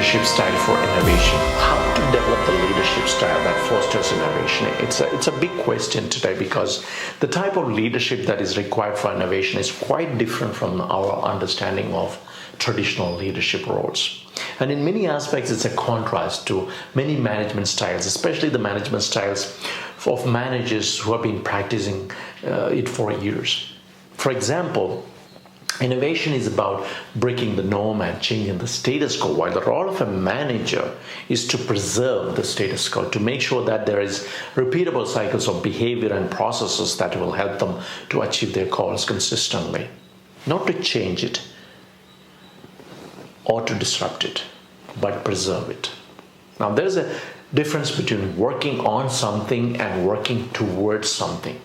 leadership style for innovation. How to develop the leadership style that fosters innovation? It's a big question today because the type of leadership that is required for innovation is quite different from our understanding of traditional leadership roles. And in many aspects, it's a contrast to many management styles, especially the management styles of managers who have been practicing it for years. For example, innovation is about breaking the norm and changing the status quo, while the role of a manager is to preserve the status quo, to make sure that there is repeatable cycles of behavior and processes that will help them to achieve their goals consistently, not to change it or to disrupt it, but preserve it. Now, there's a difference between working on something and working towards something.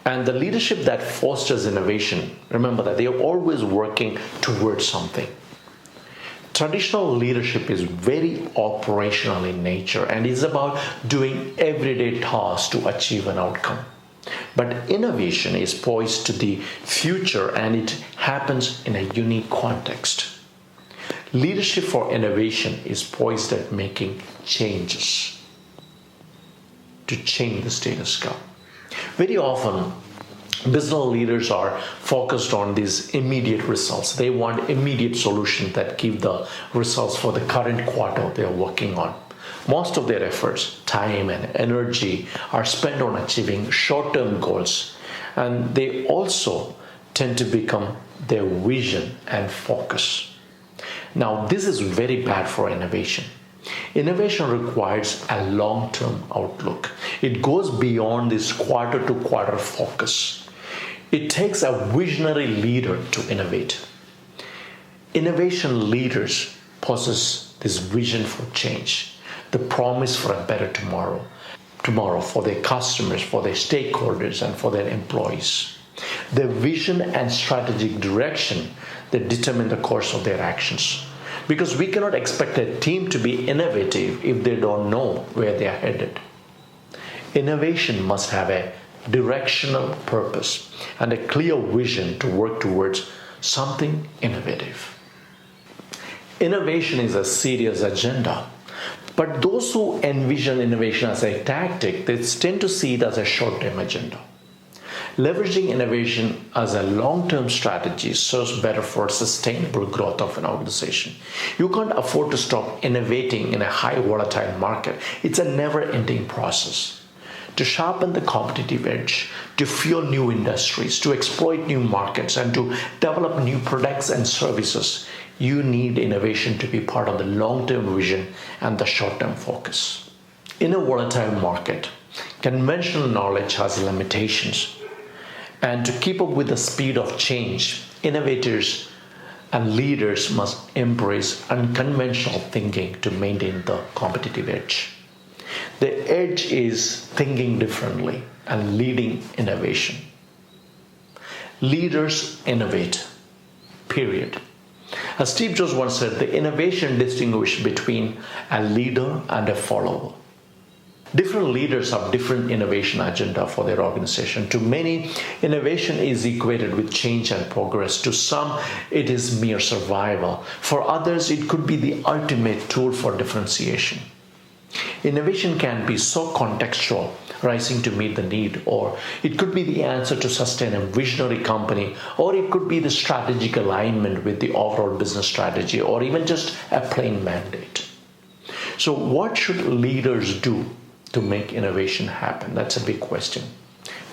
And the leadership that fosters innovation, remember that they are always working towards something. Traditional leadership is very operational in nature and is about doing everyday tasks to achieve an outcome. But innovation is poised to the future and it happens in a unique context. Leadership for innovation is poised at making changes to change the status quo. Very often, business leaders are focused on these immediate results. They want immediate solutions that give the results for the current quarter they are working on. Most of their efforts, time and energy are spent on achieving short-term goals, and they also tend to become their vision and focus. Now, this is very bad for innovation. Innovation requires a long-term outlook. It goes beyond this quarter-to-quarter focus. It takes a visionary leader to innovate. Innovation leaders possess this vision for change, the promise for a better tomorrow for their customers, for their stakeholders, and for their employees. Their vision and strategic direction that determine the course of their actions. Because we cannot expect a team to be innovative if they don't know where they are headed. Innovation must have a directional purpose and a clear vision to work towards something innovative. Innovation is a serious agenda, but those who envision innovation as a tactic, they tend to see it as a short-term agenda. Leveraging innovation as a long-term strategy serves better for sustainable growth of an organization. You can't afford to stop innovating in a high volatile market. It's a never-ending process. To sharpen the competitive edge, to fuel new industries, to exploit new markets, and to develop new products and services, you need innovation to be part of the long-term vision and the short-term focus. In a volatile market, conventional knowledge has limitations. And to keep up with the speed of change, innovators and leaders must embrace unconventional thinking to maintain the competitive edge. The edge is thinking differently and leading innovation. Leaders innovate, period. As Steve Jobs once said, the innovation distinguishes between a leader and a follower. Different leaders have different innovation agenda for their organization. To many, innovation is equated with change and progress. To some, it is mere survival. For others, it could be the ultimate tool for differentiation. Innovation can be so contextual, rising to meet the need, or it could be the answer to sustain a visionary company, or it could be the strategic alignment with the overall business strategy, or even just a plain mandate. So what should leaders do to make innovation happen? That's a big question.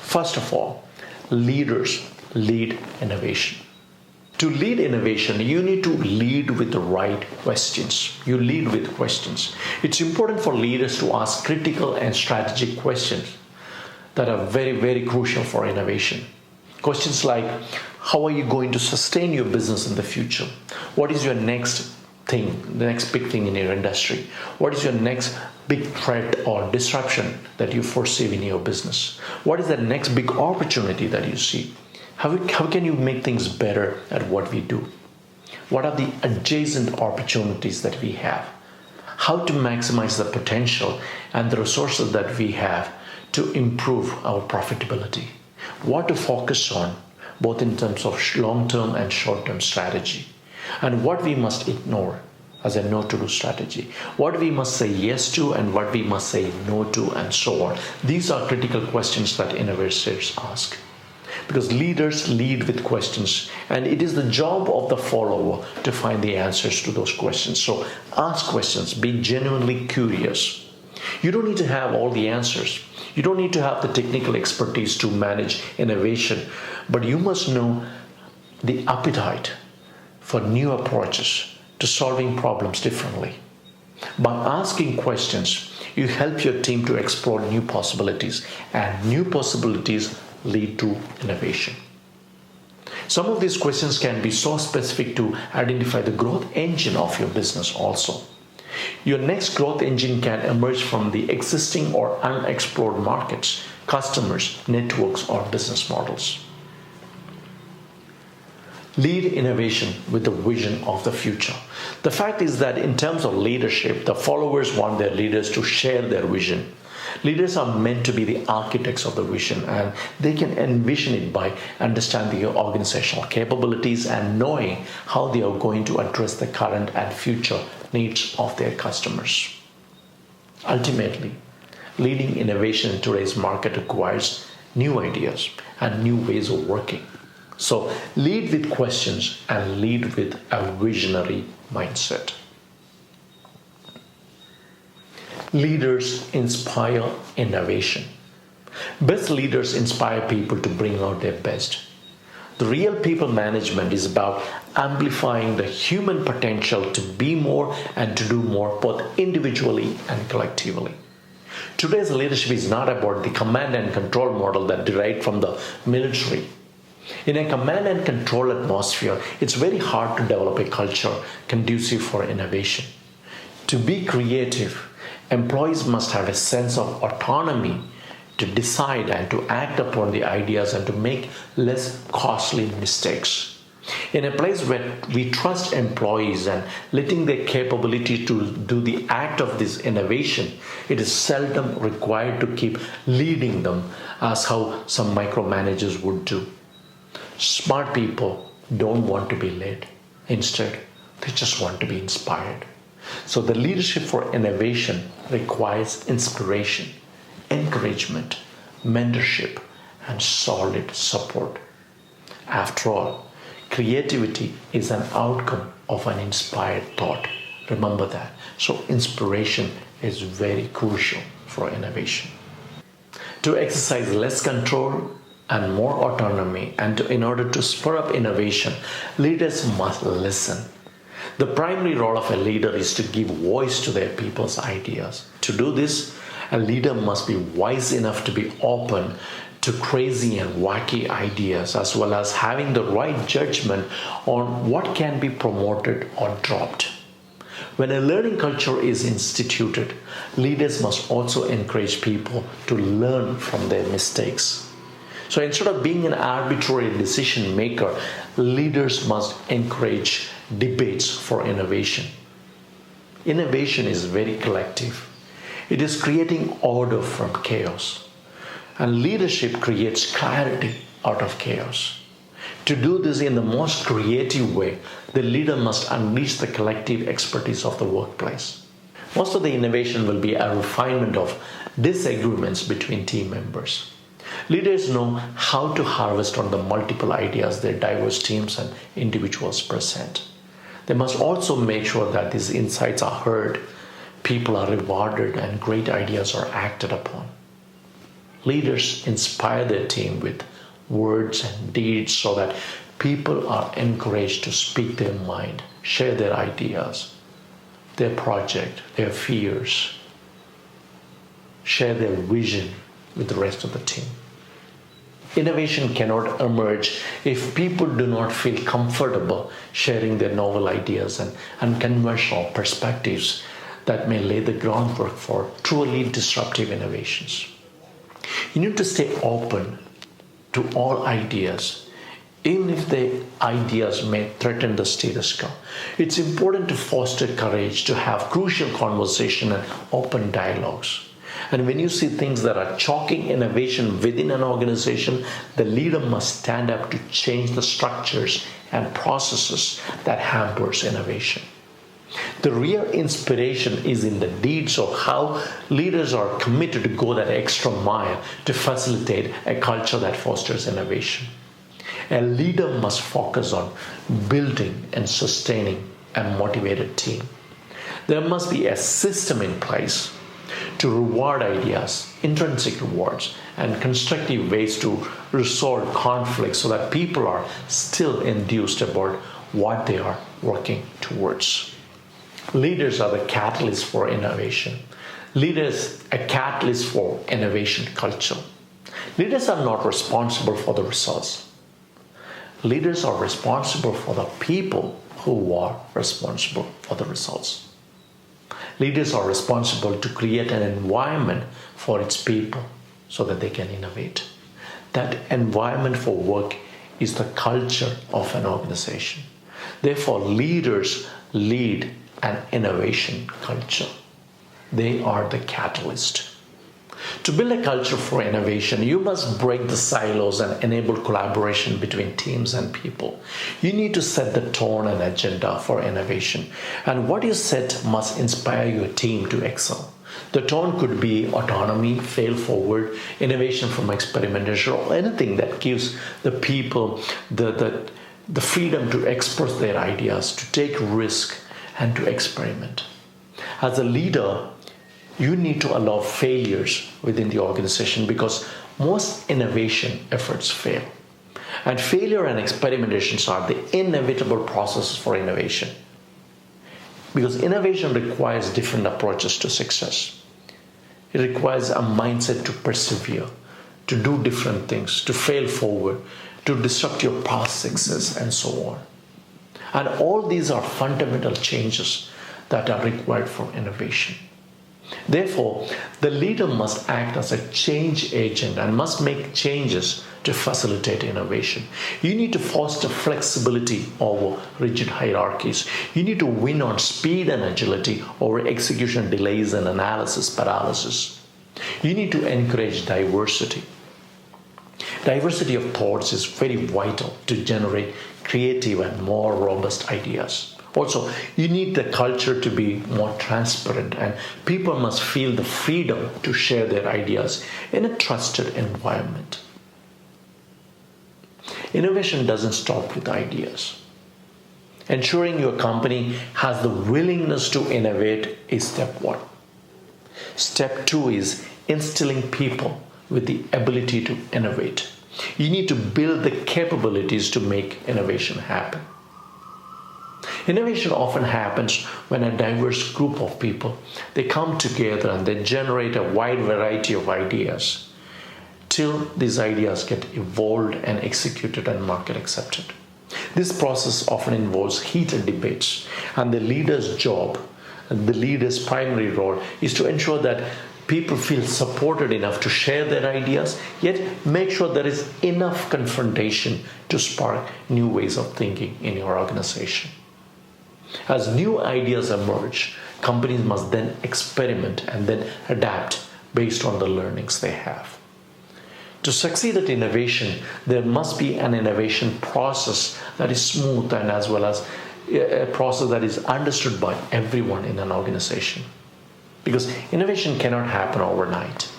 First of all, leaders lead innovation. To lead innovation, you need to lead with the right questions. You lead with questions. It's important for leaders to ask critical and strategic questions that are very, very crucial for innovation. Questions like, how are you going to sustain your business in the future? What is your next thing, the next big thing in your industry? What is your next big threat or disruption that you foresee in your business? What is the next big opportunity that you see? How can you make things better at what we do? What are the adjacent opportunities that we have? How to maximize the potential and the resources that we have to improve our profitability? What to focus on, both in terms of long-term and short-term strategy? And what we must ignore as a no to do strategy. What we must say yes to and what we must say no to, and so on. These are critical questions that innovators ask. Because leaders lead with questions, and it is the job of the follower to find the answers to those questions. So ask questions, be genuinely curious. You don't need to have all the answers. You don't need to have the technical expertise to manage innovation, but you must know the appetite for new approaches to solving problems differently. By asking questions, you help your team to explore new possibilities, and new possibilities lead to innovation. Some of these questions can be so specific to identify the growth engine of your business also. Your next growth engine can emerge from the existing or unexplored markets, customers, networks, or business models. Lead innovation with the vision of the future. The fact is that in terms of leadership, the followers want their leaders to share their vision. Leaders are meant to be the architects of the vision, and they can envision it by understanding your organizational capabilities and knowing how they are going to address the current and future needs of their customers. Ultimately, leading innovation in today's market requires new ideas and new ways of working. So lead with questions and lead with a visionary mindset. Leaders inspire innovation. Best leaders inspire people to bring out their best. The real people management is about amplifying the human potential to be more and to do more, both individually and collectively. Today's leadership is not about the command and control model that derived from the military. In a command and control atmosphere, it's very hard to develop a culture conducive for innovation. To be creative, employees must have a sense of autonomy to decide and to act upon the ideas and to make less costly mistakes. In a place where we trust employees and letting their capability to do the act of this innovation, it is seldom required to keep leading them as how some micromanagers would do. Smart people don't want to be led. Instead, they just want to be inspired. So the leadership for innovation requires inspiration, encouragement, mentorship, and solid support. After all, creativity is an outcome of an inspired thought. Remember that. So inspiration is very crucial for innovation. To exercise less control and more autonomy, and in order to spur up innovation, leaders must listen. The primary role of a leader is to give voice to their people's ideas. To do this, a leader must be wise enough to be open to crazy and wacky ideas, as well as having the right judgment on what can be promoted or dropped. When a learning culture is instituted, leaders must also encourage people to learn from their mistakes. So instead of being an arbitrary decision maker, leaders must encourage debates for innovation. Innovation is very collective. It is creating order from chaos. And leadership creates clarity out of chaos. To do this in the most creative way, the leader must unleash the collective expertise of the workplace. Most of the innovation will be a refinement of disagreements between team members. Leaders know how to harvest on the multiple ideas their diverse teams and individuals present. They must also make sure that these insights are heard, people are rewarded, and great ideas are acted upon. Leaders inspire their team with words and deeds so that people are encouraged to speak their mind, share their ideas, their project, their fears, share their vision with the rest of the team. Innovation cannot emerge if people do not feel comfortable sharing their novel ideas and unconventional perspectives that may lay the groundwork for truly disruptive innovations. You need to stay open to all ideas, even if the ideas may threaten the status quo. It's important to foster courage, to have crucial conversation and open dialogues. And when you see things that are choking innovation within an organization, the leader must stand up to change the structures and processes that hampers innovation. The real inspiration is in the deeds of how leaders are committed to go that extra mile to facilitate a culture that fosters innovation. A leader must focus on building and sustaining a motivated team. There must be a system in place to reward ideas, intrinsic rewards, and constructive ways to resolve conflicts so that people are still enthused about what they are working towards. Leaders are the catalyst for innovation. Leaders are a catalyst for innovation culture. Leaders are not responsible for the results. Leaders are responsible for the people who are responsible for the results. Leaders are responsible to create an environment for its people so that they can innovate. That environment for work is the culture of an organization. Therefore, leaders lead an innovation culture. They are the catalyst. To build a culture for innovation, you must break the silos and enable collaboration between teams and people. You need to set the tone and agenda for innovation, and what you set must inspire your team to excel. The tone could be autonomy, fail forward, innovation from experimentation, or anything that gives the people the freedom to express their ideas, to take risk, and to experiment. As a leader, you need to allow failures within the organization because most innovation efforts fail. And failure and experimentations are the inevitable processes for innovation. Because innovation requires different approaches to success. It requires a mindset to persevere, to do different things, to fail forward, to disrupt your past success, and so on. And all these are fundamental changes that are required for innovation. Therefore, the leader must act as a change agent and must make changes to facilitate innovation. You need to foster flexibility over rigid hierarchies. You need to win on speed and agility over execution delays and analysis paralysis. You need to encourage diversity. Diversity of thoughts is very vital to generate creative and more robust ideas. Also, you need the culture to be more transparent, and people must feel the freedom to share their ideas in a trusted environment. Innovation doesn't stop with ideas. Ensuring your company has the willingness to innovate is step one. Step two is instilling people with the ability to innovate. You need to build the capabilities to make innovation happen. Innovation often happens when a diverse group of people, they come together and they generate a wide variety of ideas till these ideas get evolved and executed and market accepted. This process often involves heated debates, and the leader's job, the leader's primary role is to ensure that people feel supported enough to share their ideas, yet make sure there is enough confrontation to spark new ways of thinking in your organization. As new ideas emerge, companies must then experiment and then adapt based on the learnings they have. To succeed at innovation, there must be an innovation process that is smooth and as well as a process that is understood by everyone in an organization. Because innovation cannot happen overnight.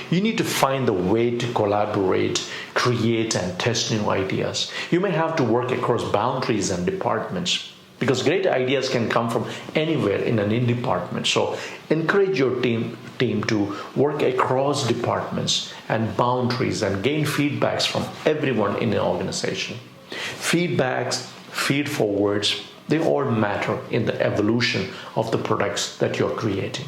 You need to find the way to collaborate, create, and test new ideas. You may have to work across boundaries and departments, because great ideas can come from anywhere in any department. So encourage your team to work across departments and boundaries and gain feedbacks from everyone in an organization. Feedbacks, feed forwards, they all matter in the evolution of the products that you're creating.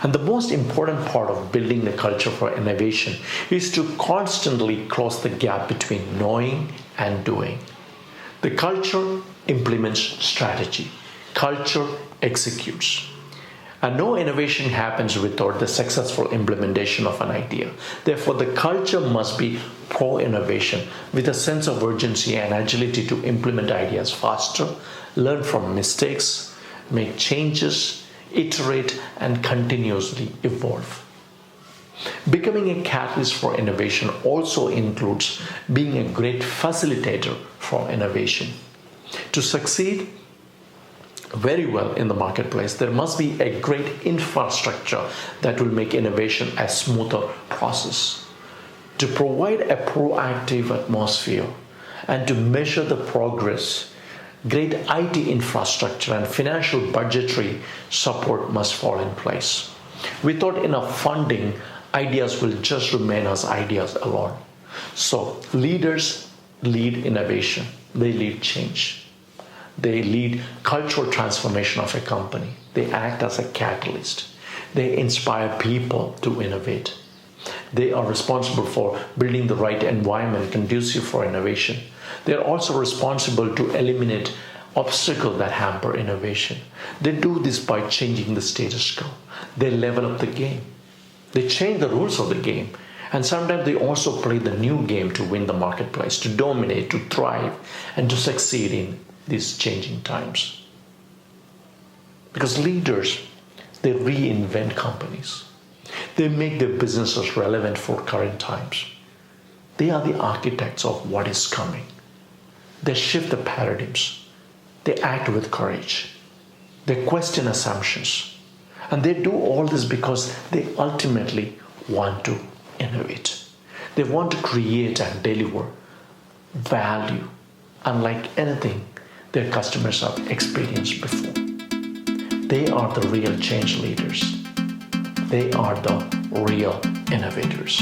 And the most important part of building the culture for innovation is to constantly close the gap between knowing and doing. The culture implements strategy. Culture executes. And no innovation happens without the successful implementation of an idea. Therefore, the culture must be pro-innovation with a sense of urgency and agility to implement ideas faster, learn from mistakes, make changes, iterate, and continuously evolve. Becoming a catalyst for innovation also includes being a great facilitator for innovation. To succeed very well in the marketplace, there must be a great infrastructure that will make innovation a smoother process. To provide a proactive atmosphere and to measure the progress, great IT infrastructure and financial budgetary support must fall in place. Without enough funding, ideas will just remain as ideas alone. So leaders lead innovation, they lead change, they lead cultural transformation of a company, they act as a catalyst, they inspire people to innovate. They are responsible for building the right environment conducive for innovation. They are also responsible to eliminate obstacles that hamper innovation. They do this by changing the status quo. They level up the game. They change the rules of the game. And sometimes they also play the new game to win the marketplace, to dominate, to thrive, and to succeed in these changing times. Because leaders, they reinvent companies. They make their businesses relevant for current times. They are the architects of what is coming. They shift the paradigms. They act with courage. They question assumptions. And they do all this because they ultimately want to innovate. They want to create and deliver value unlike anything their customers have experienced before. They are the real change leaders. They are the real innovators.